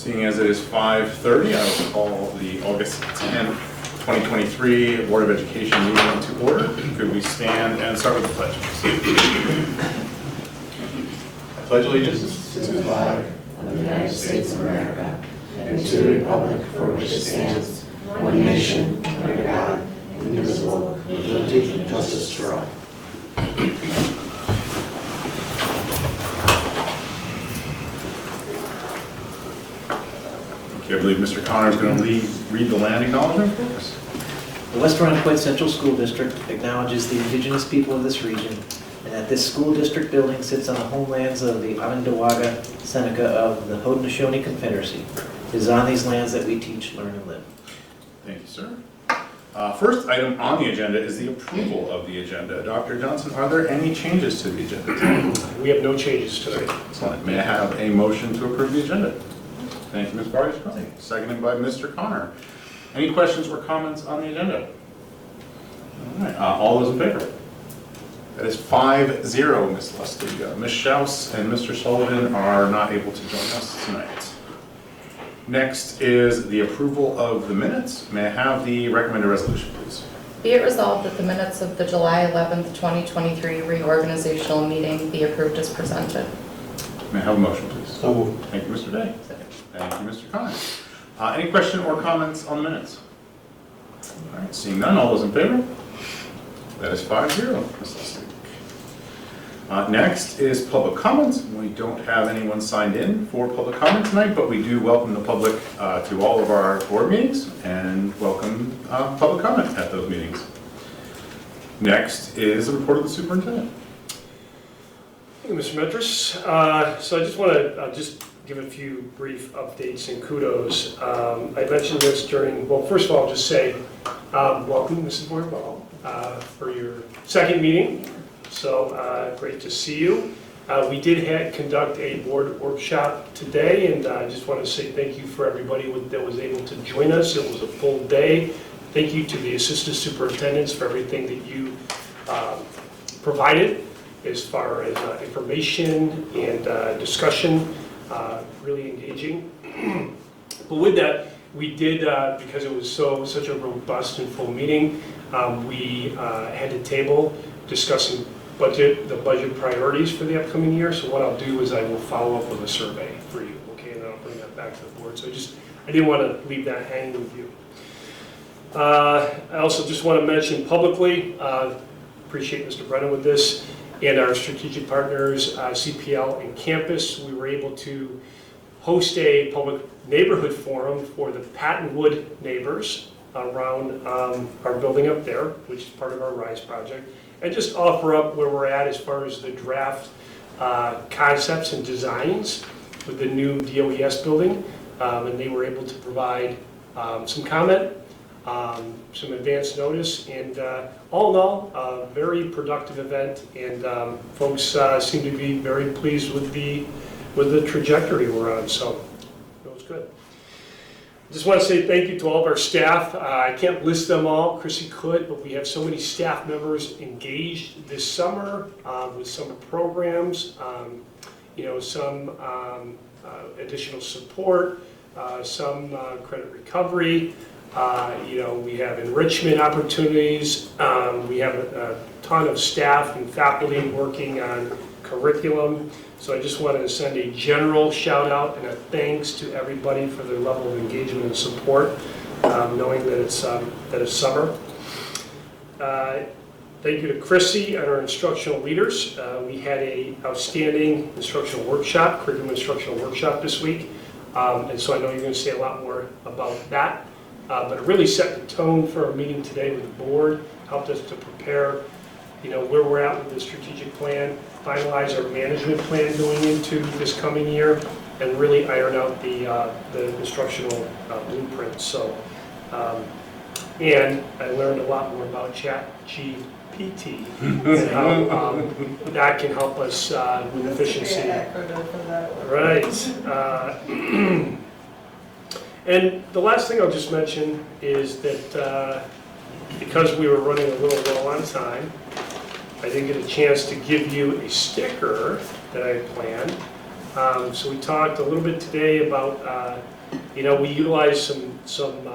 Seeing as it is 5:30, I will call the August 10th, 2023 Board of Education meeting to order. Could we stand and start with the pledge? I pledge allegiance to the flag of the United States of America and to the republic for which it stands, one nation, under God, indivisible, with liberty and justice for all. Okay, I believe Mr. Connor is going to read the land acknowledgement for us. The West Irondequoit Central School District acknowledges the indigenous people of this region, and that this school district building sits on the homelands of the Irondequoit Seneca of the Haudenosaunee Confederacy. It is on these lands that we teach, learn, and live. Thank you, sir. First item on the agenda is the approval of the agenda. Dr. Johnson, are there any changes to the agenda today? We have no changes today. Excellent. May I have a motion to approve the agenda? Thank you, Ms. Vargas. Seconded by Mr. Connor. Any questions or comments on the agenda? All right, all those in favor? That is 5-0, Ms. Lustig. Ms. Schaus and Mr. Sullivan are not able to join us tonight. Next is the approval of the minutes. May I have the recommended resolution, please? Be it resolved that the minutes of the July 11th, 2023 reorganizational meeting be approved as presented. May I have a motion, please? So moved. Thank you, Mr. Day. Thank you, Mr. Connor. Any question or comments on the minutes? All right, seeing none, all those in favor? That is 5-0, Ms. Lustig. Next is public comments. We don't have anyone signed in for public comment tonight, but we do welcome the public to all of our board meetings and welcome public comment at those meetings. Next is a report of the superintendent. Thank you, Mr. Metris. So I just want to give a few brief updates and kudos. I mentioned this during, well, first of all, I'll just say welcome, Mrs. Borball, for your second meeting. So great to see you. We did conduct a board workshop today, and I just want to say thank you for everybody that was able to join us. It was a full day. Thank you to the assistant superintendents for everything that you provided as far as information and discussion, really engaging. But with that, we did, because it was such a robust and full meeting, we had a table discussing the budget priorities for the upcoming year. So what I'll do is I will follow up with a survey for you, okay, and then I'll bring that back to the board. So I didn't want to leave that hanging with you. I also just want to mention publicly, appreciate Mr. Brennan with this, and our strategic partners, CPL and Campus. We were able to host a public neighborhood forum for the Pattonwood neighbors around our building up there, which is part of our RISE project, and just offer up where we're at as far as the draft concepts and designs with the new DOES building. And they were able to provide some comment, some advance notice, and all in all, a very productive event, and folks seem to be very pleased with the trajectory we're on, so it was good. I just want to say thank you to all of our staff. I can't list them all, Chrissy could, but we have so many staff members engaged this summer with summer programs, some additional support, some credit recovery. We have enrichment opportunities. We have a ton of staff and faculty working on curriculum. So I just wanted to send a general shout out and a thanks to everybody for their level of engagement and support, knowing that it's summer. Thank you to Chrissy and our instructional leaders. We had an outstanding instructional workshop, curriculum instructional workshop this week. And so I know you're going to say a lot more about that. But it really set the tone for our meeting today with the board, helped us to prepare, where we're at with the strategic plan, finalize our management plan going into this coming year, and really iron out the instructional blueprint. So, and I learned a lot more about ChatGPT and how that can help us with efficiency. Right. And the last thing I'll just mention is that because we were running a little low on time, I didn't get a chance to give you a sticker that I had planned. So we talked a little bit today about We utilize some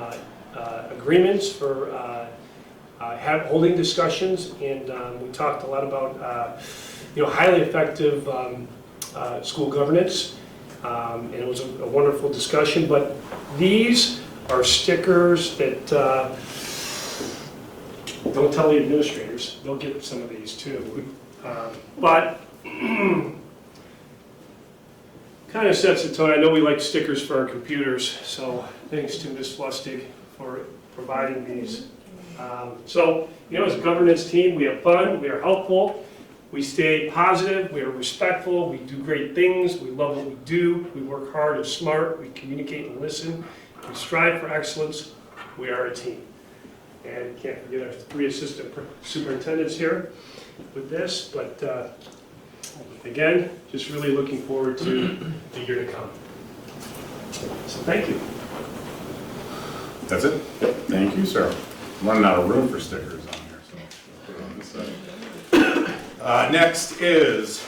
agreements for holding discussions, and we talked a lot about highly effective school governance, and it was a wonderful discussion. But these are stickers that don't tell the administrators. They'll get some of these too, but kind of sets the tone. I know we like stickers for our computers, so thanks to Ms. Lustig for providing these. So, as a governance team, we have fun, we are helpful, we stay positive, we are respectful, we do great things, we love what we do, we work hard and smart, we communicate and listen, we strive for excellence, we are a team. And can't forget our 3 assistant superintendents here with this, but again, just really looking forward to the year to come. So thank you. That's it? Yep. Thank you, sir. I'm running out of room for stickers on here, so I'll put it on this side. Next is,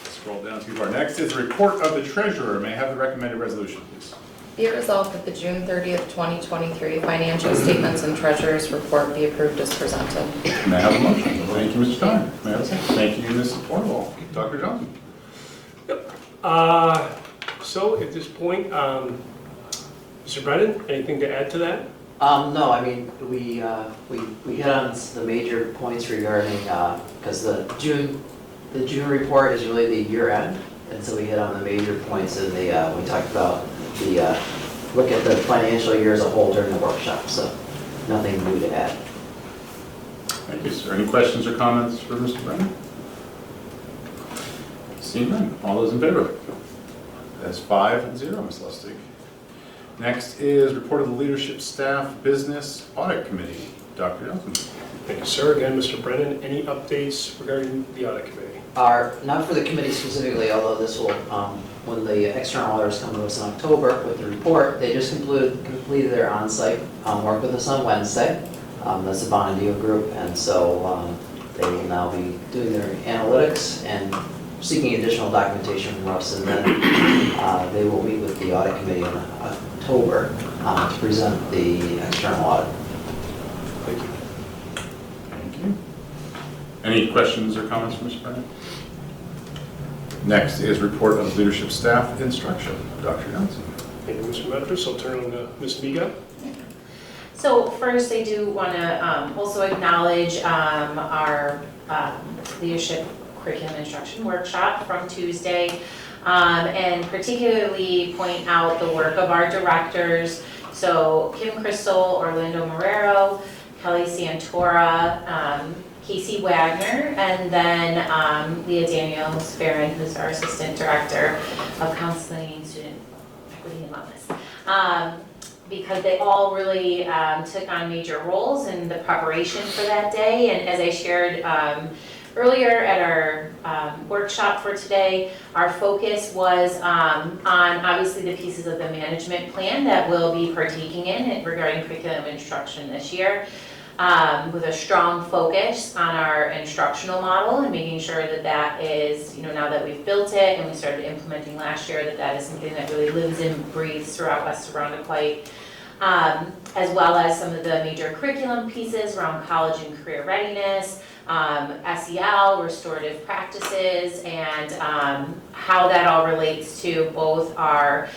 scroll down too far, next is a report of the treasurer. May I have the recommended resolution, please? Be it resolved that the June 30th, 2023 financial statements and treasurer's report be approved as presented. May I have a motion? Thank you, Mr. Stein. May I have a second? Thank you, Ms. Portable. Dr. Johnson. So at this point, Mr. Brennan, anything to add to that? No, I mean, we hit on the major points regarding, because the June report is really the year end, and so we hit on the major points in the, we talked about the, look at the financial year as a whole during the workshop, so nothing new to add. Thank you, sir. Any questions or comments for Mr. Brennan? Seeing none. All those in favor? That's 5-0, Ms. Lustig. Next is report of the leadership staff business audit committee. Dr. Johnson. Thank you, sir. Again, Mr. Brennan, any updates regarding the audit committee? Not for the committee specifically, although this will, when the external auditors come to us in October with the report, they just completed their on-site work with us on Wednesday. That's the Bondio group, and so they will now be doing their analytics and seeking additional documentation from us, and then they will meet with the audit committee in October to present the external audit. Thank you. Thank you. Any questions or comments from Mr. Brennan? Next is report of leadership staff instruction. Dr. Johnson. Thank you, Mr. Metros. I'll turn on to Ms. Miga. So first, I do want to also acknowledge our leadership curriculum instruction workshop from Tuesday, and particularly point out the work of our directors. So Kim Crystal, Orlando Marrero, Kelly Santora, Casey Wagner, and then Leah Daniel Sparren, who's our Assistant Director of Counseling and Student Equity and Wellness. Because they all really took on major roles in the preparation for that day. And as I shared earlier at our workshop for today, our focus was on obviously the pieces of the management plan that we'll be partaking in regarding curriculum instruction this year, with a strong focus on our instructional model and making sure that that is, now that we've built it and we started implementing last year, that is something that really lives and breathes throughout West Irondequoit. As well as some of the major curriculum pieces around college and career readiness, SEL, restorative practices, and how that all relates to both our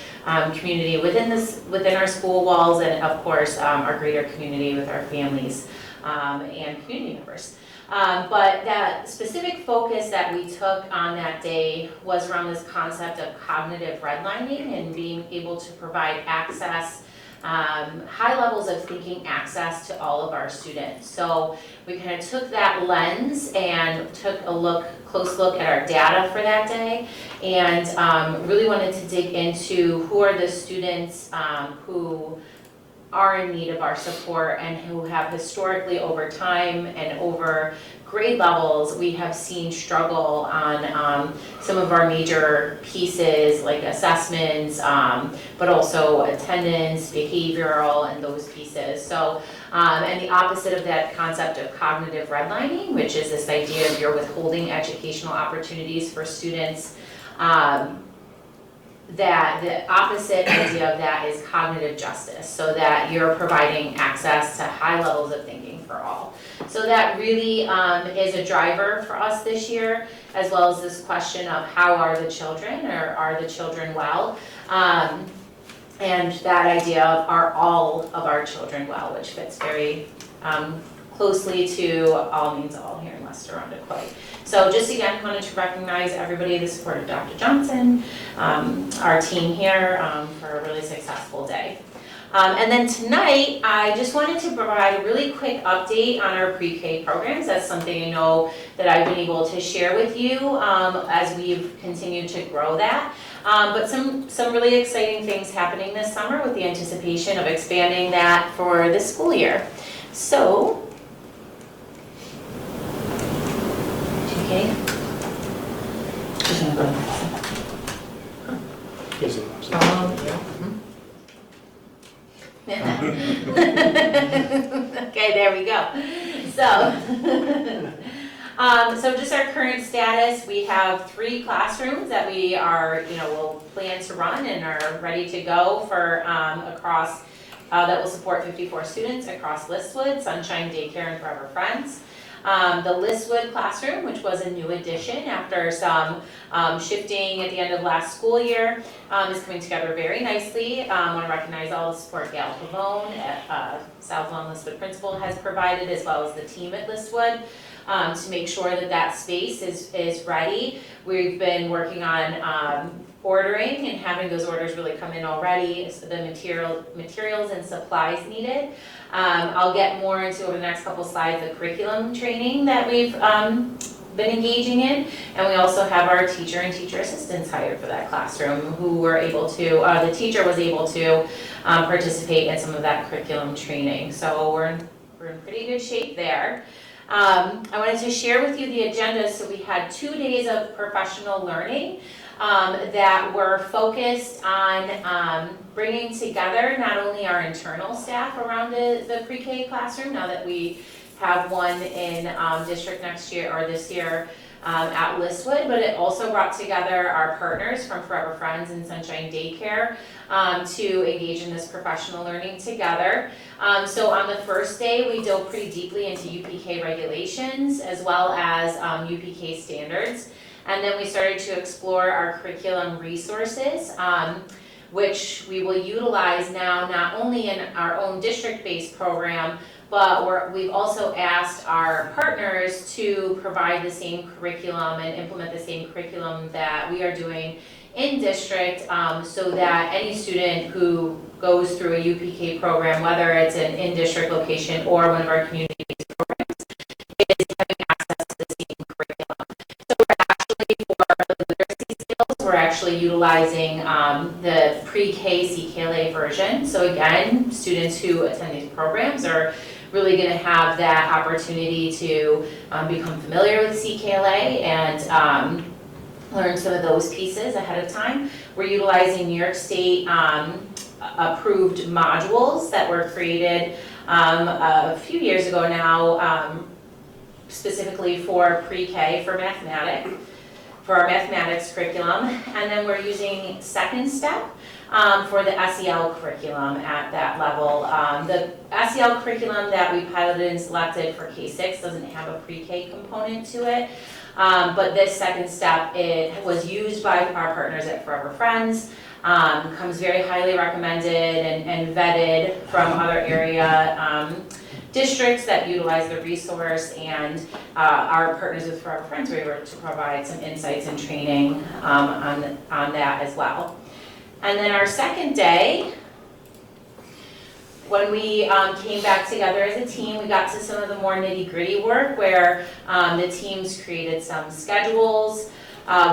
community within our school walls and, of course, our greater community with our families and community members. But that specific focus that we took on that day was around this concept of cognitive redlining and being able to provide access, high levels of thinking access to all of our students. So we kind of took that lens and took a close look at our data for that day, and really wanted to dig into who are the students who are in need of our support and who have historically over time and over grade levels we have seen struggle on some of our major pieces like assessments, but also attendance, behavioral, and those pieces. So, and the opposite of that concept of cognitive redlining, which is this idea of you're withholding educational opportunities for students. that the opposite idea of that is cognitive justice, so that you're providing access to high levels of thinking for all. So that really is a driver for us this year, as well as this question of how are the children, or are the children well? And that idea of are all of our children well, which fits very closely to all means all here in West Irondequoit. So just again, wanted to recognize everybody, the support of Dr. Johnson, our team here for a really successful day. And then tonight, I just wanted to provide a really quick update on our pre-K programs. That's something I know that I've been able to share with you as we've continued to grow that. But some really exciting things happening this summer with the anticipation of expanding that for this school year. So, okay. Okay, there we go. So just our current status, we have 3 classrooms that we are, will plan to run and are ready to go for across, that will support 54 students across Listwood, Sunshine Daycare, and Forever Friends. The Listwood classroom, which was a new addition after some shifting at the end of last school year, is coming together very nicely. I want to recognize all the support Gail Pavone, South Lawn Listwood principal, has provided, as well as the team at Listwood, to make sure that that space is ready. We've been working on ordering and having those orders really come in already, so the materials and supplies needed. I'll get more into over the next couple slides the curriculum training that we've been engaging in, and we also have our teacher and teacher assistants hired for that classroom who were able to, the teacher was able to participate in some of that curriculum training. So we're in pretty good shape there. I wanted to share with you the agenda. So we had 2 days of professional learning that were focused on bringing together not only our internal staff around the pre-K classroom, now that we have one in district next year or this year at Listwood, but it also brought together our partners from Forever Friends and Sunshine Daycare to engage in this professional learning together. So on the first day, we dove pretty deeply into UPK regulations as well as UPK standards. And then we started to explore our curriculum resources, which we will utilize now not only in our own district-based program, but we've also asked our partners to provide the same curriculum and implement the same curriculum that we are doing in district, so that any student who goes through a UPK program, whether it's an in-district location or one of our community programs, is having access to the same curriculum. So we're actually, for the literacy skills, we're actually utilizing the pre-K CKLA version. So again, students who attend these programs are really going to have that opportunity to become familiar with CKLA and learn some of those pieces ahead of time. We're utilizing New York State approved modules that were created a few years ago now, specifically for pre-K for mathematics, for our mathematics curriculum. And then we're using Second Step for the SEL curriculum at that level. The SEL curriculum that we piloted and selected for K-6 doesn't have a pre-K component to it. But this Second Step, it was used by our partners at Forever Friends, comes very highly recommended and vetted from other area districts that utilize the resource, and our partners with Forever Friends were able to provide some insights and training on that as well. And then our second day, when we came back together as a team, we got to some of the more nitty-gritty work where the teams created some schedules.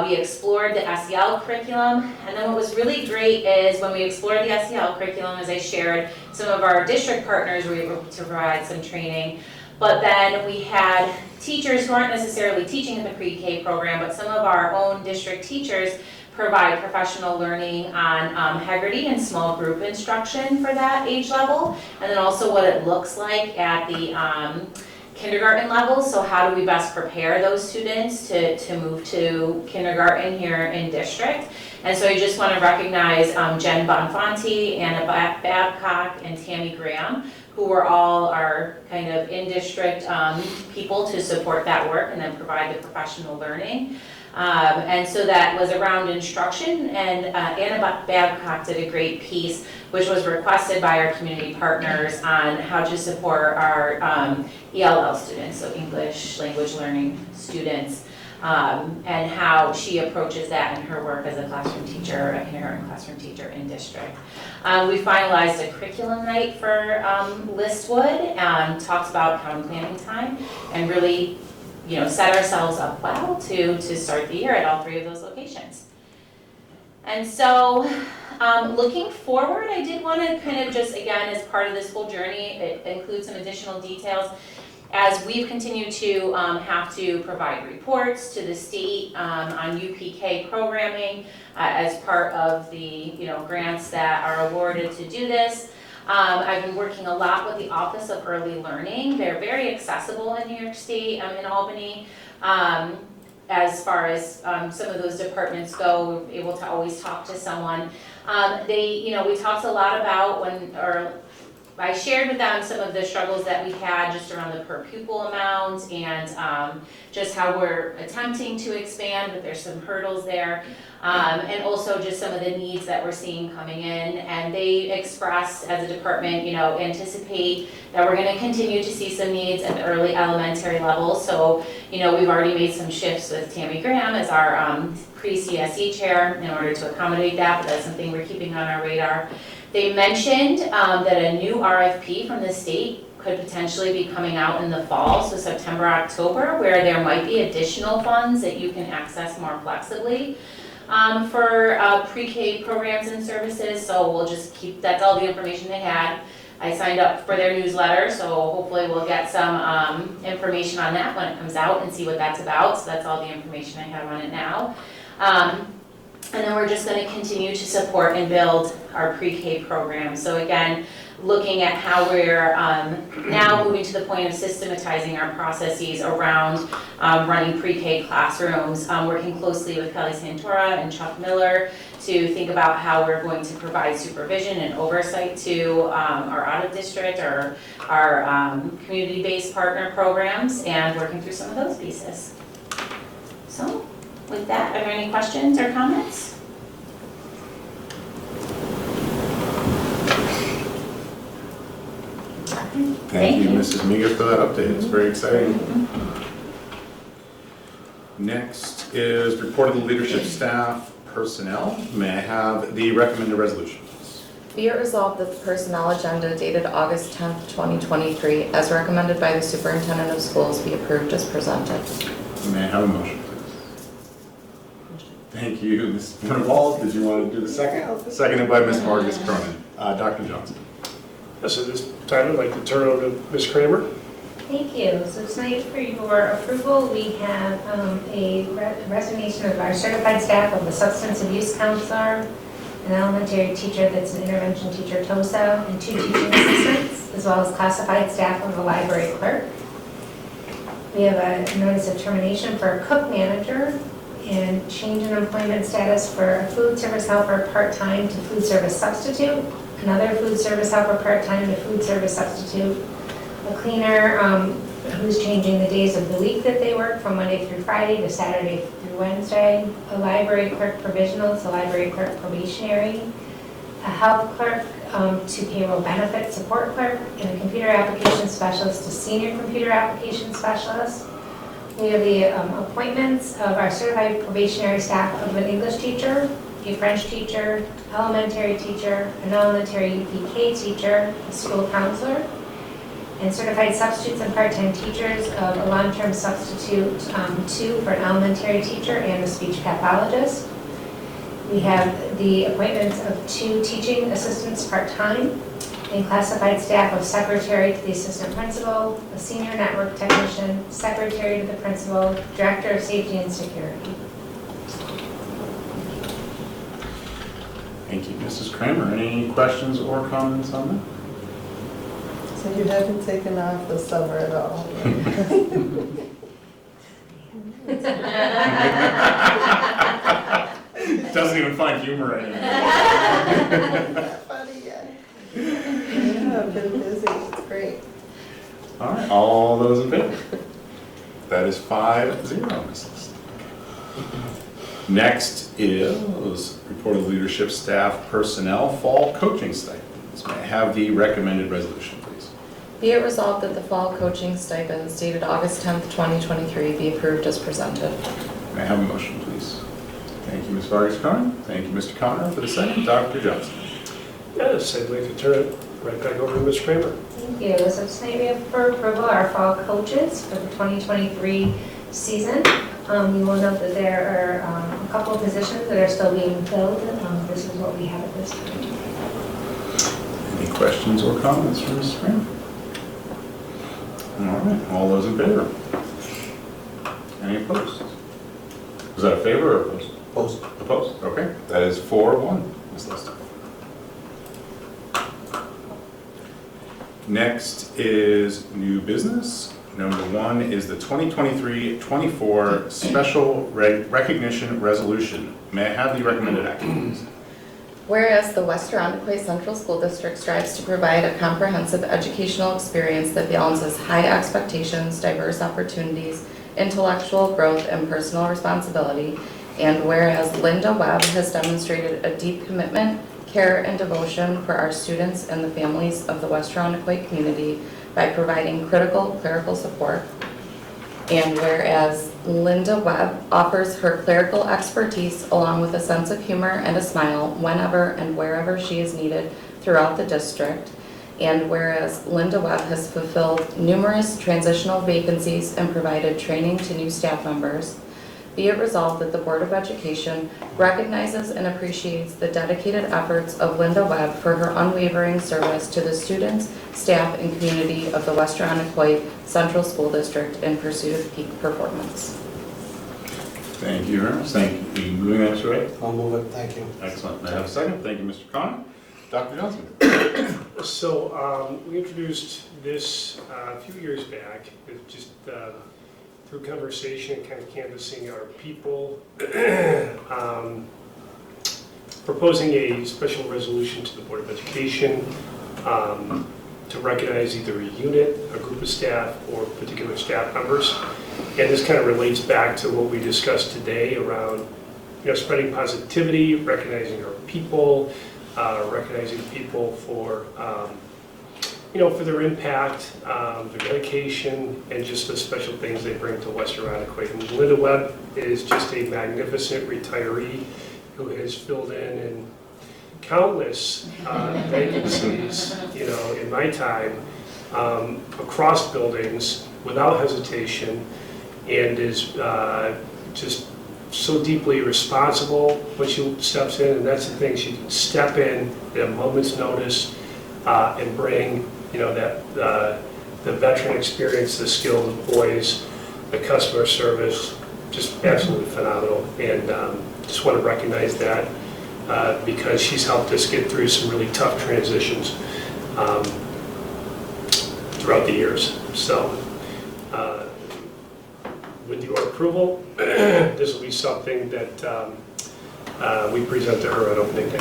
We explored the SEL curriculum, and then what was really great is when we explored the SEL curriculum, as I shared, some of our district partners were able to provide some training, but then we had teachers who aren't necessarily teaching in the pre-K program, but some of our own district teachers provide professional learning on Heggerty and small group instruction for that age level, and then also what it looks like at the kindergarten level, so how do we best prepare those students to move to kindergarten here in district? And so I just want to recognize Jen Bonfanti, Anna Babcock, and Tammy Graham, who were all our kind of in-district people to support that work and then provide the professional learning. And so that was around instruction, and Anna Babcock did a great piece which was requested by our community partners on how to support our ELL students, so English language learning students, and how she approaches that in her work as a classroom teacher, a kindergarten classroom teacher in district. We finalized a curriculum night for Listwood, talks about common planning time, and really set ourselves up well to start the year at all 3 of those locations. And so looking forward, I did want to kind of just, again, as part of this whole journey, it includes some additional details. As we've continued to have to provide reports to the state on UPK programming as part of the grants that are awarded to do this. I've been working a lot with the Office of Early Learning. They're very accessible in New York State, in Albany. As far as some of those departments go, we're able to always talk to someone. We talked a lot about I shared with them some of the struggles that we had just around the per pupil amount and just how we're attempting to expand, but there's some hurdles there. And also just some of the needs that we're seeing coming in. And they express as a department, anticipate that we're gonna continue to see some needs at the early elementary level. So, we've already made some shifts with Tammy Graham as our pre-CSE chair in order to accommodate that, but that's something we're keeping on our radar. They mentioned that a new RFP from the state could potentially be coming out in the fall, so September, October, where there might be additional funds that you can access more flexibly for pre-K programs and services. So we'll just that's all the information they had. I signed up for their newsletter, so hopefully we'll get some information on that when it comes out and see what that's about. So that's all the information I have on it now. And then we're just going to continue to support and build our pre-K program. So again, looking at how we're now moving to the point of systematizing our processes around running pre-K classrooms, working closely with Kelly Santora and Chuck Miller to think about how we're going to provide supervision and oversight to our out-of-district or our community-based partner programs, and working through some of those pieces. So with that, are there any questions or comments? Thank you, Mrs. Meager, for that update. It's very exciting. Next is report of the leadership staff personnel. May I have the recommended resolution, please? Be it resolved that the personnel agenda dated August 10th, 2023, as recommended by the superintendent of schools, be approved as presented. May I have a motion, please? Thank you, Ms. Brunewald. Did you want to do the second? Seconded by Ms. Vargas Cronin. Dr. Johnson. Yes, at this time, I'd like to turn it over to Ms. Kramer. Thank you. So tonight for your approval, we have a resignation of our certified staff of the substance abuse counselor, an elementary teacher that's an intervention teacher, TOSA, and 2 teaching assistants, as well as classified staff of the library clerk. We have a notice of termination for a cook manager and change in employment status for a food service helper part-time to food service substitute, another food service helper part-time to food service substitute, a cleaner who's changing the days of the week that they work from Monday through Friday to Saturday through Wednesday, a library clerk provisional to library clerk probationary, a health clerk to payroll benefit support clerk, and a computer application specialist to senior computer application specialist. We have the appointments of our certified probationary staff of an English teacher, a French teacher, elementary teacher, an elementary UPK teacher, a school counselor, and certified substitutes and part-time teachers of a long-term substitute 2 for an elementary teacher and a speech pathologist. We have the appointments of 2 teaching assistants part-time, and classified staff of secretary to the assistant principal, a senior network technician, secretary to the principal, director of safety and security. Thank you. Mrs. Kramer, any questions or comments on that? So you haven't taken off the summer at all? Doesn't even find humor anymore. Not funny yet. Yeah, I've been busy, it's great. All right, all those in favor? That is 5-0, Ms. Liston. Next is report of leadership, staff, personnel, fall coaching stipends. May I have the recommended resolution, please? Be it resolved that the fall coaching stipends dated August 10th, 2023 be approved as presented. May I have a motion, please? Thank you, Ms. Vargas-Carn. Thank you, Mr. Connor. For the second, Dr. Johnson. Yes, I'd like to turn it right back over to Ms. Kramer. Thank you. So tonight we have for approval our fall coaches for the 2023 season. You will note that there are a couple of positions that are still being filled. This is what we have at this time. Any questions or comments from Mrs. Kramer? All right, all those in favor? Any opposed? Was that a favor or opposed? Opposed. Opposed, okay. That is 4-1, Ms. Liston. Next is new business. Number 1 is the 2023-24 Special Recognition Resolution. May I have the recommended action, please? Whereas the West Irondequoit Central School District strives to provide a comprehensive educational experience that balances high expectations, diverse opportunities, intellectual growth, and personal responsibility, and whereas Linda Webb has demonstrated a deep commitment, care, and devotion for our students and the families of the West Irondequoit community by providing critical clerical support, and whereas Linda Webb offers her clerical expertise along with a sense of humor and a smile whenever and wherever she is needed throughout the district, and whereas Linda Webb has fulfilled numerous transitional vacancies and provided training to new staff members, be it resolved that the Board of Education recognizes and appreciates the dedicated efforts of Linda Webb for her unwavering service to the students, staff, and community of the West Irondequoit Central School District in pursuit of peak performance. Thank you very much. Thank you. Moving that to right? I'll move it, thank you. Excellent. May I have a second? Thank you, Mr. Connor. Dr. Johnson. So we introduced this a few years back, it just through conversation, kind of canvassing our people, proposing a special resolution to the Board of Education to recognize either a unit, a group of staff, or particular staff members. And this kind of relates back to what we discussed today around, spreading positivity, recognizing our people, recognizing people for, for their impact, their dedication, and just the special things they bring to West Irondequoit. And Linda Webb is just a magnificent retiree who has filled in countless vacancies, in my time, across buildings without hesitation, and is just so deeply responsible when she steps in. And that's the thing, she can step in at a moment's notice and bring the veteran experience, the skills of boys, the customer service, just absolutely phenomenal. And just want to recognize that because she's helped us get through some really tough transitions throughout the years. So with your approval, this will be something that we present to her at opening day.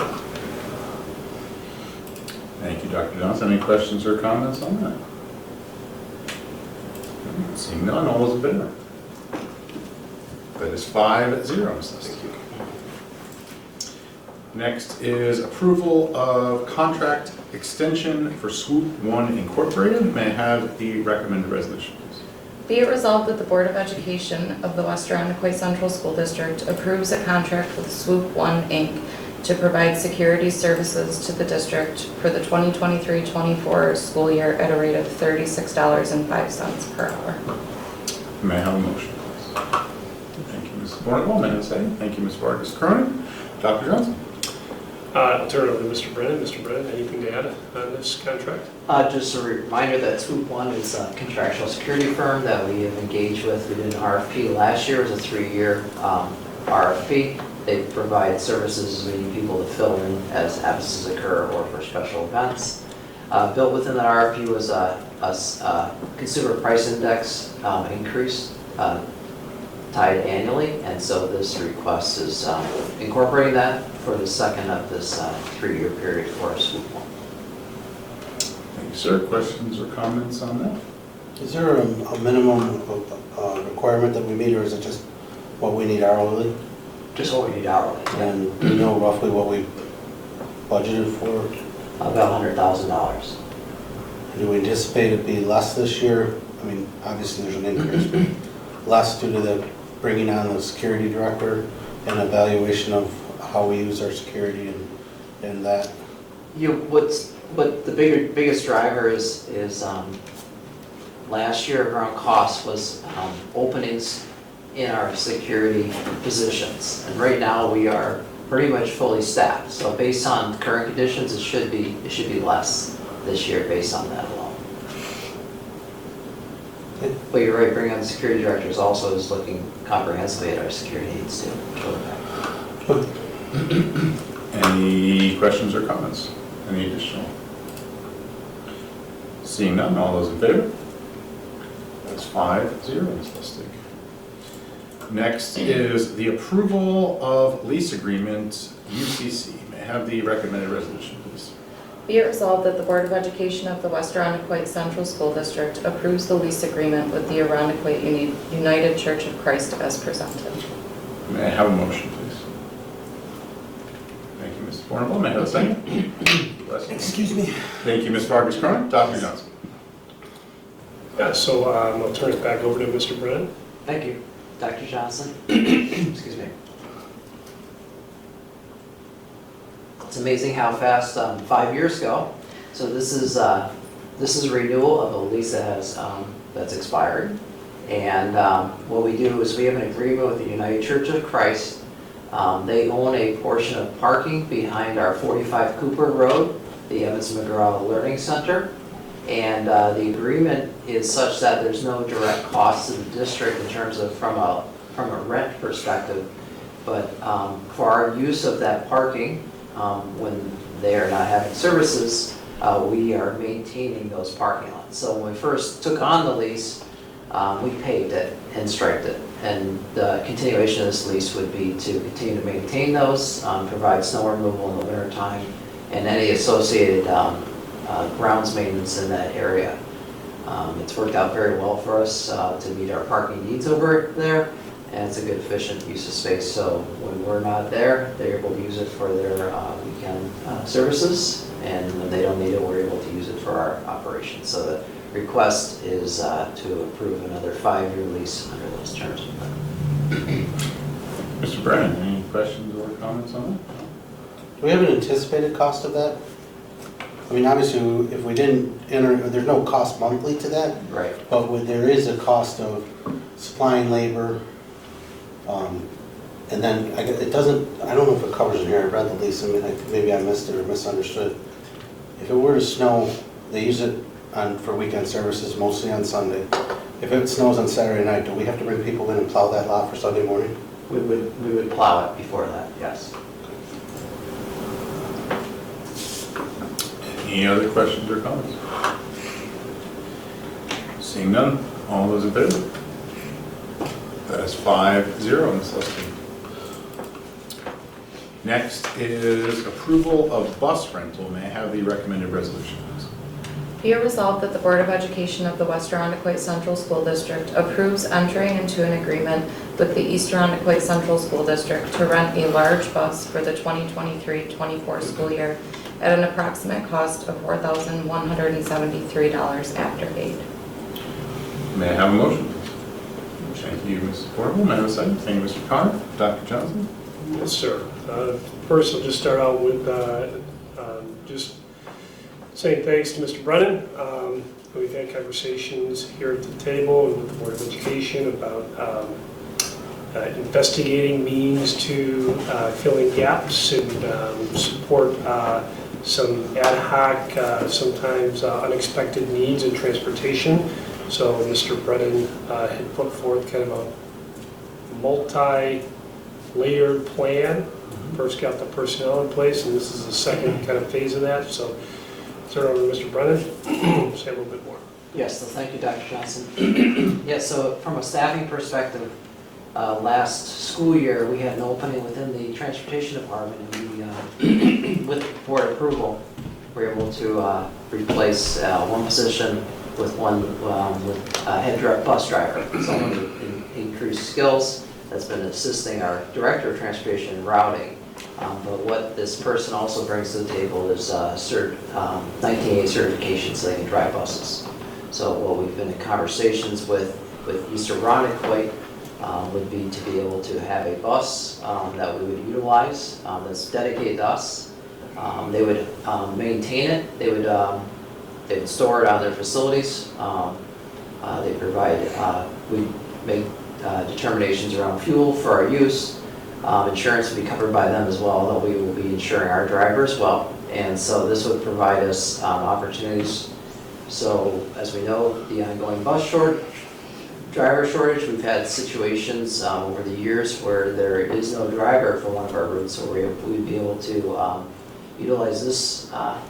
Thank you, Dr. Johnson. Any questions or comments on that? Seeing none, all those in favor? That is 5-0, Ms. Liston. Thank you. Next is approval of contract extension for Swoop One Incorporated. May I have the recommended resolution, please? Be it resolved that the Board of Education of the West Irondequoit Central School District approves a contract with Swoop One Inc. to provide security services to the district for the 2023-24 school year at a rate of $36.05 per hour. May I have a motion, please? Thank you, Ms. Bornwell. May I have a second? Thank you, Ms. Vargas-Carn. Dr. Johnson. I'll turn it over to Mr. Brennan. Mr. Brennan, anything to add on this contract? Just a reminder that Swoop One is a contractual security firm that we have engaged with. We did an RFP last year. It was a 3-year RFP. They provide services as we need people to fill in as absences occur or for special events. Built within the RFP was a consumer price index increase tied annually, and so this request is incorporating that for the second of this 3-year period for Swoop 1. Thank you, sir. Questions or comments on that? Is there a minimum requirement that we meet, or is it just what we need hourly? Just what we need hourly. And do you know roughly what we budgeted for? About $100,000. Do we anticipate it be less this year? I mean, obviously there's an increase, but less due to the bringing on the security director and evaluation of how we use our security and that. What the biggest driver is last year around cost was openings in our security positions. And right now we are pretty much fully staffed. So based on current conditions, it should be less this year based on that alone. But you're right, bringing on the security directors also is looking comprehensively at our security needs too. Any questions or comments? Any additional? Seeing none, all those in favor? That's 5-0, Ms. Lustig. Next is the approval of lease agreement, UCC. May I have the recommended resolution, please? Be it resolved that the Board of Education of the West Irondequoit Central School District approves the lease agreement with the Irondequoit United Church of Christ as presented. May I have a motion, please? Thank you, Mrs. Bornable. May I have a second? Excuse me. Thank you, Ms. Vargas Cronin. Dr. Johnson. Yeah, so I'll turn it back over to Mr. Brennan. Thank you, Dr. Johnson. Excuse me. It's amazing how fast 5 years go. So this is a renewal of a lease that has that's expired, and what we do is we have an agreement with the United Church of Christ. They own a portion of parking behind our 45 Cooper Road, the Evans McGraw Learning Center, and the agreement is such that there's no direct cost to the district in terms of from a rent perspective, but for our use of that parking. When they are not having services, we are maintaining those parking lots. So when we first took on the lease, we paved it and striped it. And the continuation of this lease would be to continue to maintain those, provide snow removal in the wintertime, and any associated grounds maintenance in that area. It's worked out very well for us to meet our parking needs over there. And it's a good, efficient use of space, so when we're not there, they're able to use it for their weekend services, and when they don't need it, we're able to use it for our operations. So the request is to approve another 5-year lease under those terms. Mr. Brennan, any questions or comments on that? Do we have an anticipated cost of that? I mean, obviously, if we didn't enter, there's no cost monthly to that, Right. but there is a cost of supplying labor. And then it doesn't, I don't know if it covers in here, I read the lease, I mean, maybe I missed it or misunderstood. If it were to snow, they use it for weekend services, mostly on Sunday. If it snows on Saturday night, do we have to bring people in and plow that lot for Sunday morning? We would plow it before that, yes. Any other questions or comments? Seeing none, all those in favor? That is 5-0, Ms. Lustig. Next is approval of bus rental. May I have the recommended resolution, please? Be it resolved that the Board of Education of the West Irondequoit Central School District approves entering into an agreement with the East Irondequoit Central School District to rent a large bus for the 2023-24 school year at an approximate cost of $4,173 after aid. May I have a motion, please? Thank you, Mrs. Portable. May I have a second? Thank you, Mr. Connor. Dr. Johnson? Yes, sir. First, I'll just start out with just saying thanks to Mr. Brennan. We've had conversations here at the table and with the Board of Education about investigating means to fill in gaps and support some ad hoc, sometimes unexpected needs in transportation. So Mr. Brennan had put forth kind of a multi-layered plan. First got the personnel in place, and this is the second kind of phase of that. So Turn it over to Mr. Brennan, say a little bit more. Yes, so thank you, Dr. Johnson. Yes, so from a staffing perspective, last school year, we had an opening within the transportation department, and we, with board approval, were able to replace one position with one with a head bus driver. Someone with increased skills that's been assisting our director of transportation in routing. But what this person also brings to the table is 19A certification so they can drive buses. So what we've been in conversations with East Irondequoit would be to be able to have a bus that we would utilize that's dedicated to us. They would maintain it. They would store it on their facilities. They provide, we make determinations around fuel for our use. Insurance would be covered by them as well, although we will be insuring our driver as well. And so this would provide us opportunities. So as we know, the ongoing driver shortage, we've had situations over the years where there is no driver for one of our routes, so we'd be able to utilize this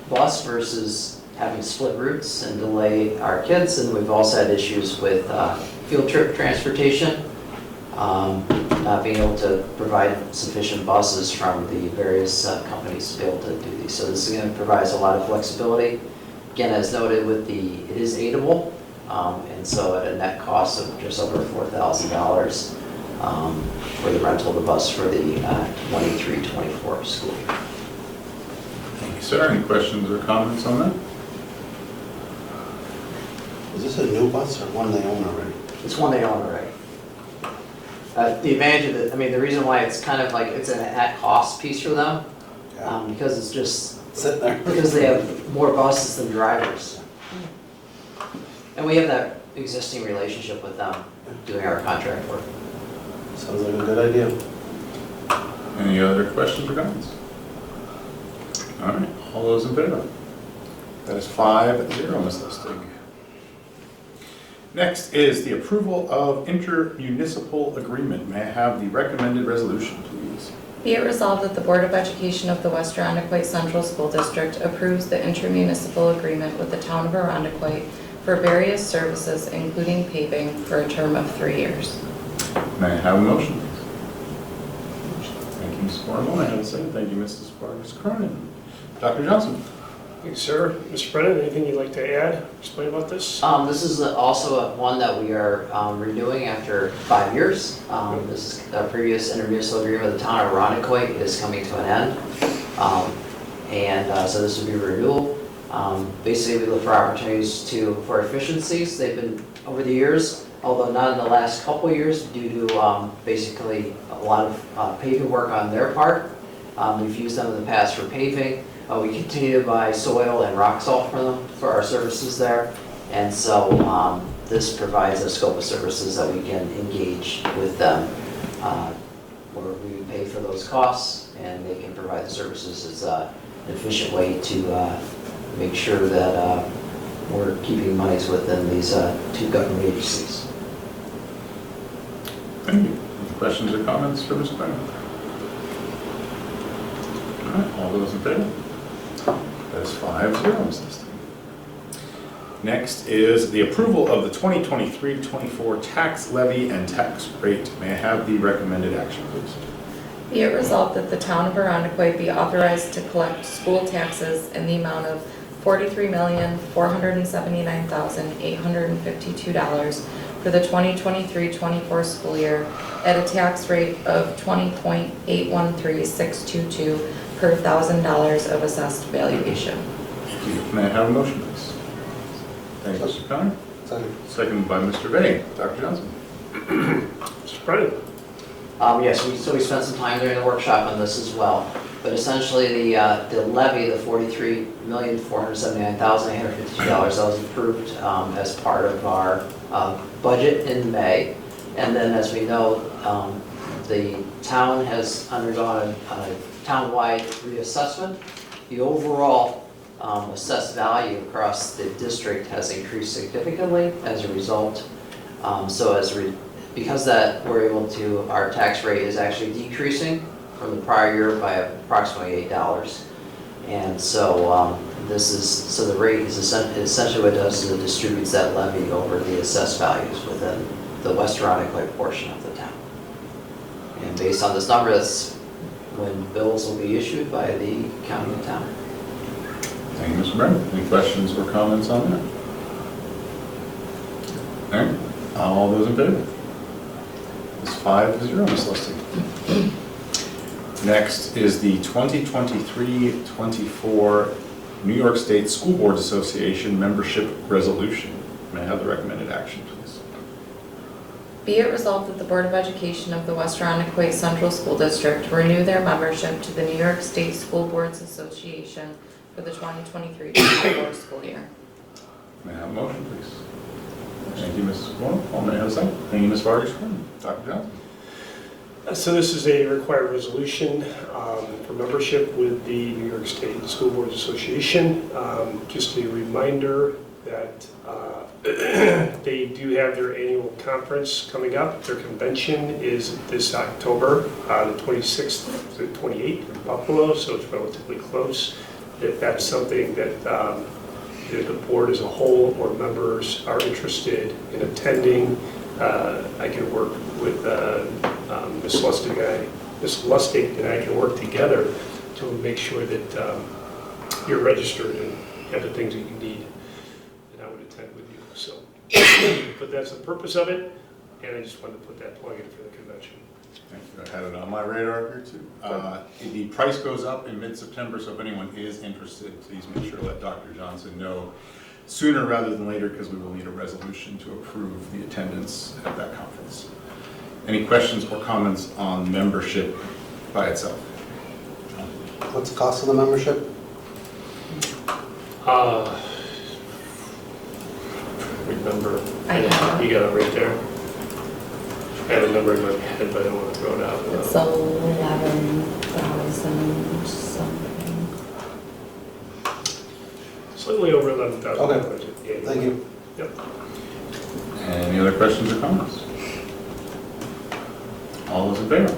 bus versus having split routes and delay our kids. And we've also had issues with field trip transportation, not being able to provide sufficient buses from the various companies to be able to do these. So this is going to provide us a lot of flexibility. Again, as noted, it is aidable, and so at a net cost of just over $4,000 for the rental of the bus for the 23-24 school year. Thank you, sir. Any questions or comments on that? Is this a new bus or one they own already? It's one they own already. The advantage of it, I mean, the reason why it's kind of like it's an at-cost piece for them, because it's just Sitting there. because they have more buses than drivers. And we have that existing relationship with them doing our contract work. Sounds like a good idea. Any other questions or comments? All right, all those in favor? That is 5-0, Ms. Lustig. Next is the approval of intermunicipal agreement. May I have the recommended resolution, please? Be it resolved that the Board of Education of the West Irondequoit Central School District approves the intermunicipal agreement with the Town of Irondequoit for various services, including paving, for a term of 3 years. May I have a motion, please? Thank you, Ms. Barlow. May I have a second? Thank you, Mrs. Vargas Cronin. Dr. Johnson? Thank you, sir. Mr. Brennan, anything you'd like to add, explain about this? This is also one that we are renewing after 5 years. This is a previous intermunicipal agreement with the Town of Irondequoit is coming to an end. So this would be a renewal. Basically, we look for opportunities for efficiencies. They've been over the years, although not in the last couple of years due to basically a lot of paving work on their part. We've used them in the past for paving. We continue to buy soil and rock salt from them for our services there. And so this provides a scope of services that we can engage with them where we pay for those costs and they can provide the services as an efficient way to make sure that we're keeping monies within these two government agencies. Thank you. Any questions or comments for Ms. Brennan? All right, all those in favor? That is 5-0, Ms. Lustig. Next is the approval of the 2023-24 tax levy and tax rate. May I have the recommended action, please? Be it resolved that the Town of Irondequoit be authorized to collect school taxes in the amount of $43,479,852 for the 2023-24 school year at a tax rate of 20.813622 per $1,000 of assessed valuation. Thank you. May I have a motion, please? Thank you, Mr. Connor. Second. Seconded by Mr. Bay. Dr. Johnson? Mr. Brennan? Yes, so we spent some time during the workshop on this as well. But essentially, the levy, the $43,479,852, that was approved as part of our budget in May. And then, as we know, the town has undergone a town-wide reassessment. The overall assessed value across the district has increased significantly as a result. Because that we're able to, our tax rate is actually decreasing from the prior year by approximately $8. And so This is, so the rate is essentially what it does is it distributes that levy over the assessed values within the West Irondequoit portion of the town. And based on this number, that's when bills will be issued by the county and town. Thank you, Mr. Brennan. Any questions or comments on that? All right, all those in favor? It's 5-0, Ms. Lustig. Next is the 2023-24 New York State School Boards Association Membership Resolution. May I have the recommended action, please? Be it resolved that the Board of Education of the West Irondequoit Central School District renew their membership to the New York State School Boards Association for the 2023-24 school year. May I have a motion, please? Thank you, Mrs. Corn. May I have a second? Thank you, Ms. Vargas. Dr. Johnson. So this is a required resolution for membership with the New York State School Boards Association. Just a reminder that they do have their annual conference coming up. Their convention is this October, the 26th to the 28th in Buffalo, so it's relatively close. If that's something that the board as a whole or members are interested in attending, I can work with Ms. Lustig and I can work together to make sure that you're registered and have the things that you need, and I would attend with you. So, but that's the purpose of it, and I just wanted to put that plug in for the convention. Thank you. I had it on my radar here too. The price goes up in mid-September, so if anyone is interested, please make sure to let Dr. Johnson know sooner rather than later, because we will need a resolution to approve the attendance at that conference. Any questions or comments on membership by itself? What's the cost of the membership? Remember, I have you got it right there. I have a number in my head, but I don't want to throw it out. It's 11,000 something. Slightly over 11,000. Okay. budget. Yeah. Thank you. Yep. Any other questions or comments? All those in favor?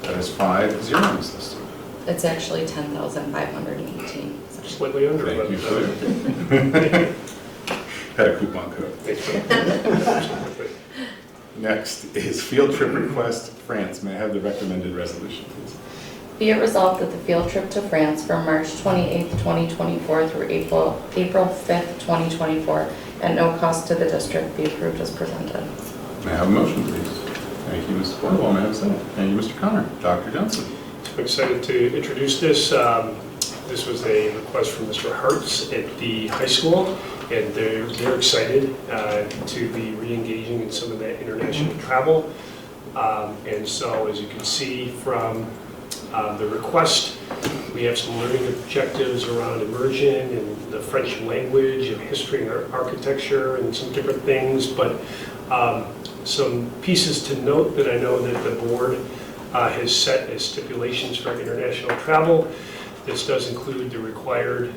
That is 5-0, Ms. Liston. It's actually 10,518. Slightly under Thank you 11,000. for had a coupon code. Thanks. Next is field trip request, France. May I have the recommended resolution, please? Be it resolved that the field trip to France from March 28th, 2024 through April 5th, 2024, at no cost to the district be approved as presented. May I have a motion, please? Thank you, Mr. Cornwall. May I have a second? Thank you, Mr. Connor. Dr. Johnson. I'm excited to introduce this. This was a request from Mr. Hartz at the high school, and they're excited to be re-engaging in some of that international travel. And so, as you can see from the request, we have some learning objectives around immersion and the French language and history and architecture and some different things, but some pieces to note that I know that the board has set as stipulations for international travel. This does include the required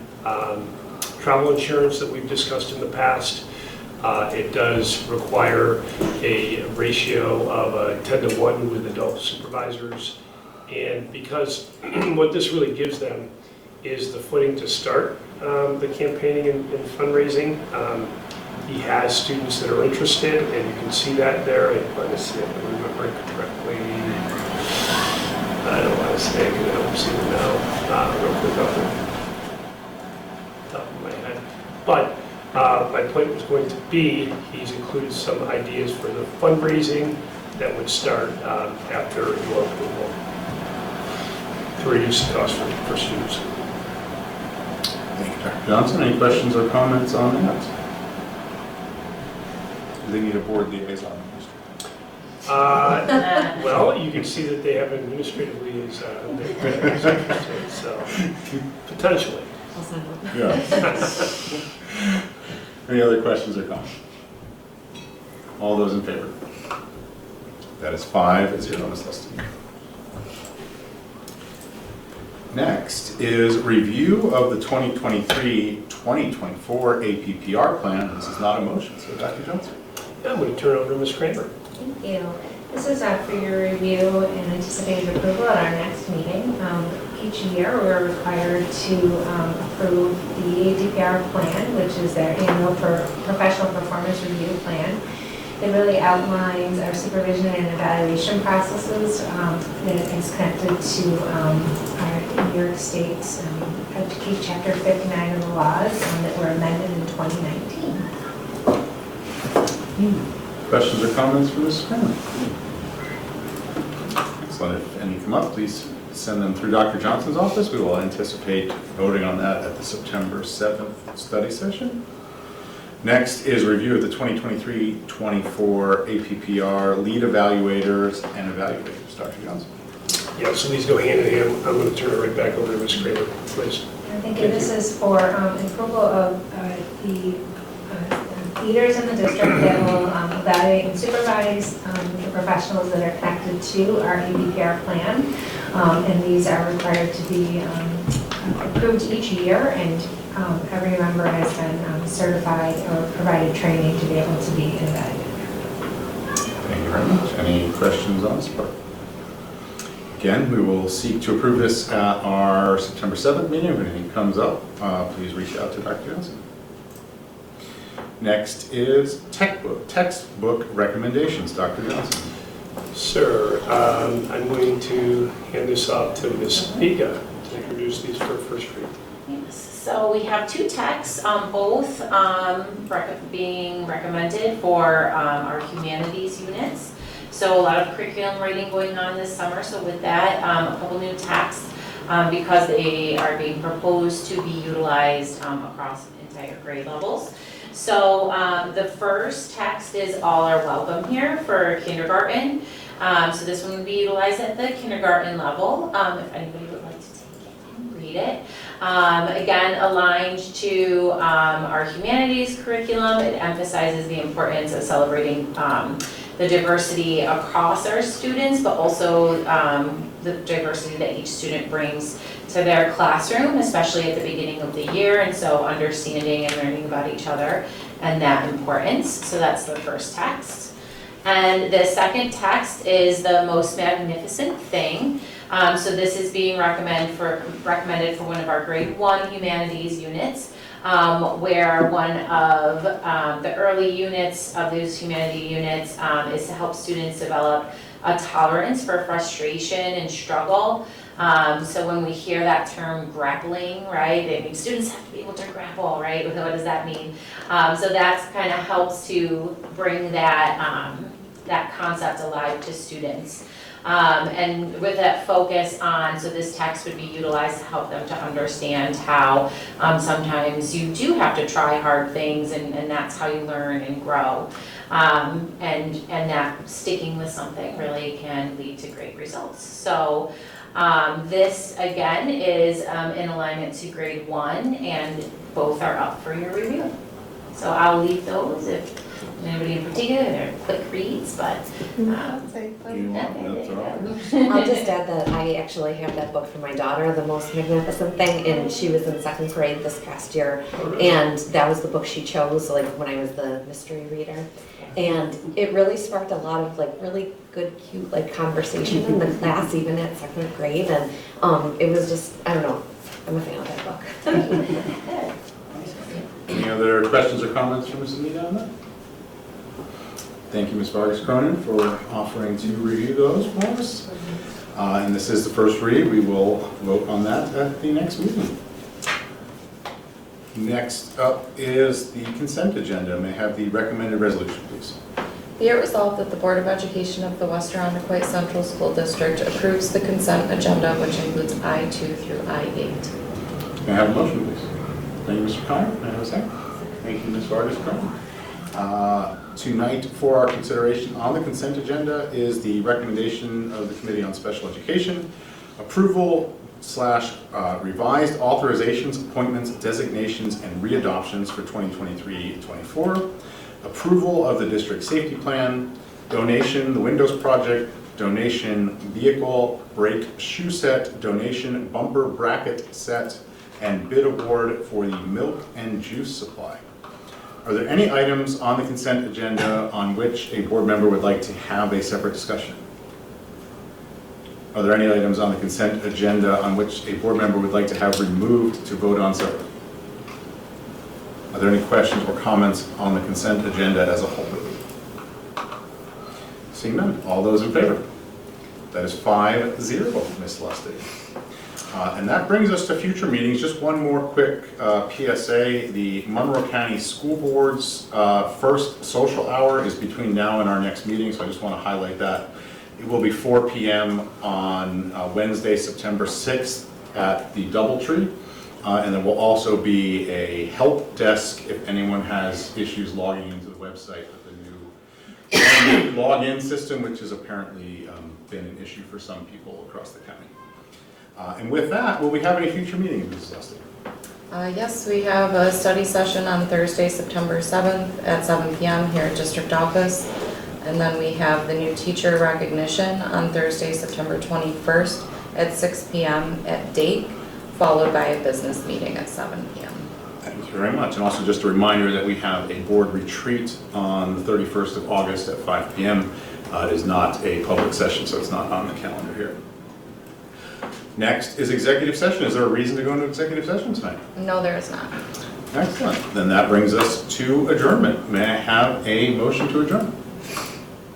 travel insurance that we've discussed in the past. It does require a ratio of 10-to-1 with adult supervisors. And because what this really gives them is the footing to start the campaigning and fundraising. He has students that are interested, and you can see that there. Let me see if I remember it correctly. I don't want to say, because I don't see them now, real quick off the top of my head. But my point was going to be, he's included some ideas for the fundraising that would start after your approval to reduce the cost for students. Thank you, Dr. Johnson. Any questions or comments on that? Do they need a board liaison? Well, you can see that they have an administrative liaison. So potentially. Yeah. Any other questions or comments? All those in favor? That is 5-0, Ms. Lustig. Next is review of the 2023-2024 APPR plan. This is not a motion, so Dr. Johnson. I'm going to turn it over to Ms. Kramer. Thank you. This is for your review and anticipated approval at our next meeting. each year, we're required to approve the ADPR plan, which is their annual professional performance review plan. It really outlines our supervision and evaluation processes. It is connected to our New York State Educate Chapter 59 of the laws that were amended in 2019. Questions or comments from Mrs. Kramer? Excellent. If any come up, please send them through Dr. Johnson's office. We will anticipate voting on that at the September 7th study session. Next is review of the 2023-24 APPR lead evaluators and evaluators. Dr. Johnson. Yeah, so these go hand in hand. I'm going to turn it right back over to Ms. Kramer, please. Thank you. This is for approval of the leaders in the district that will evaluate and supervise the professionals that are connected to our APPR plan. And these are required to be approved each year, and every member has been certified or provided training to be able to be evaluated. Thank you very much. Any questions on this part? Again, we will seek to approve this at our September 7th meeting. If anything comes up, please reach out to Dr. Johnson. Next is textbook recommendations. Dr. Johnson. Sir, I'm going to hand this off to Ms. Vega to introduce these for first read. Yes, so we have two texts, both being recommended for our humanities units. So a lot of curriculum writing going on this summer. So with that, a couple new texts because they are being proposed to be utilized across entire grade levels. So the first text is All Are Welcome here for kindergarten. So this one would be utilized at the kindergarten level, if anybody would like to take it and read it. Again, aligned to our humanities curriculum, it emphasizes the importance of celebrating the diversity across our students, but also the diversity that each student brings to their classroom, especially at the beginning of the year, and so understanding and learning about each other and that importance. So that's the first text. And the second text is The Most Magnificent Thing. So this is being recommended for one of our grade 1 humanities units, where one of the early units of those humanity units is to help students develop a tolerance for frustration and struggle. So when we hear that term grappling, right, students have to be able to grapple, right? What does that mean? So that kind of helps to bring that, that concept alive to students. And with that focus on, so this text would be utilized to help them to understand how sometimes you do have to try hard things, and that's how you learn and grow. And that sticking with something really can lead to great results. So this again is in alignment to grade 1, and both are up for your review. So I'll leave those if anybody in particular, they're quick reads, but I'll take them. I'll just add that I actually have that book for my daughter, The Most Magnificent Thing, and she was in 2nd grade this past year, and that was the book she chose, like when I was the mystery reader. And it really sparked a lot of like really good, cute like conversation in the class, even at 2nd grade, and it was just, I don't know, I'm a fan of that book. Any other questions or comments from Mrs. Nita on that? Thank you, Ms. Vargas Cronin, for offering to review those for us. And this is the first read. We will vote on that at the next meeting. Next up is the consent agenda. May I have the recommended resolution, please? Be it resolved that the Board of Education of the West Irondequoit Central School District approves the consent agenda, which includes I-2 through I-8. May I have a motion, please? Thank you, Mr. Connor. May I have a second? Thank you, Ms. Vargas Cronin. Tonight, for our consideration on the consent agenda is the recommendation of the Committee on Special Education, approval / revised authorizations, appointments, designations, and readoptions for 2023-24, approval of the district safety plan, donation, the Windows project, donation, vehicle brake shoe set, donation, bumper bracket set, and bid award for the milk and juice supply. Are there any items on the consent agenda on which a board member would like to have a separate discussion? Are there any items on the consent agenda on which a board member would like to have removed to vote on separately? Are there any questions or comments on the consent agenda as a whole? Seeing none, all those in favor? That is 5-0, Ms. Lustig. And that brings us to future meetings. Just one more quick PSA. The Monroe County School Board's first social hour is between now and our next meeting, so I just want to highlight that. It will be 4 p.m. on Wednesday, September 6th at the Doubletree. And there will also be a help desk if anyone has issues logging into the website with the new login system, which has apparently been an issue for some people across the county. And with that, will we have any future meetings, Mrs. Lustig? Yes, we have a study session on Thursday, September 7th at 7 p.m. here at District Office. And then we have the new teacher recognition on Thursday, September 21st at 6 p.m. at Dake, followed by a business meeting at 7 p.m. Thank you very much. And also just a reminder that we have a board retreat on the 31st of August at 5 p.m. It is not a public session, so it's not on the calendar here. Next is executive session. Is there a reason to go into executive session tonight? No, there is not. Excellent. Then that brings us to adjournment. May I have a motion to adjourn?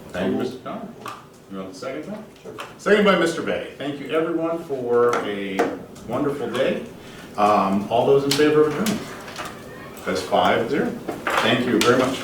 Thank you, Mr. Connor. You want the second one? Sure. Second by Mr. Bay. Thank you, everyone, for a wonderful day. All those in favor of adjournment? That's 5-0. Thank you very much.